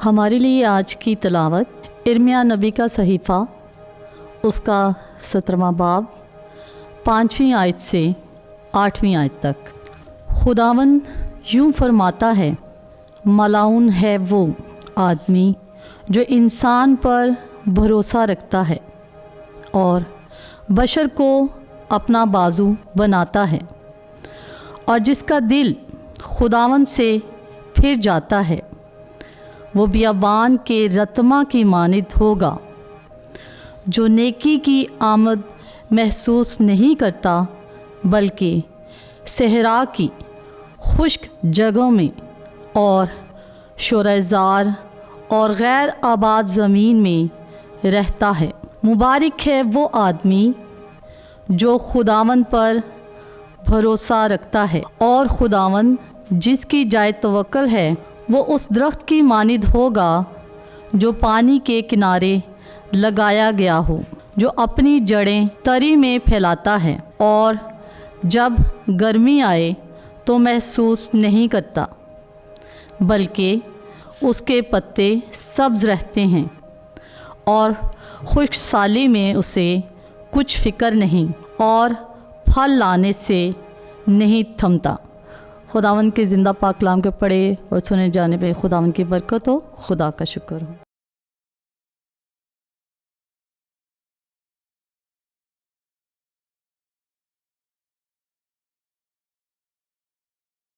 ہمارے لیے آج کی تلاوت ارمیہ نبی کا صحیفہ اس کا 17واں باب 5ویں آیت سے 8ویں آیت تک۔ خداوند یوں فرماتا ہے، ملعون ہے وہ آدمی جو انسان پر بھروسہ رکھتا ہے اور بشر کو اپنا بازو بناتا ہے، اور جس کا دل خداوند سے پھر جاتا ہے وہ بیابان کے رتمہ کی مانند ہوگا، جو نیکی کی آمد محسوس نہیں کرتا بلکہ صحرا کی خشک جگہوں میں اور شورزار اور غیر آباد زمین میں رہتا ہے۔ مبارک ہے وہ آدمی جو خداوند پر بھروسہ رکھتا ہے، اور خداوند جس کی جائے توکل ہے وہ اس درخت کی مانند ہوگا جو پانی کے کنارے لگایا گیا ہو، جو اپنی جڑیں تری میں پھیلاتا ہے اور جب گرمی آئے تو محسوس نہیں کرتا، بلکہ اس کے پتے سبز رہتے ہیں اور خشک سالی میں اسے کچھ فکر نہیں اور پھل لانے سے نہیں تھمتا۔ خداوند کے زندہ پاک کلام کے پڑھے اور سنے جانے پہ خداوند کی برکت ہو۔ خدا کا شکر ہو۔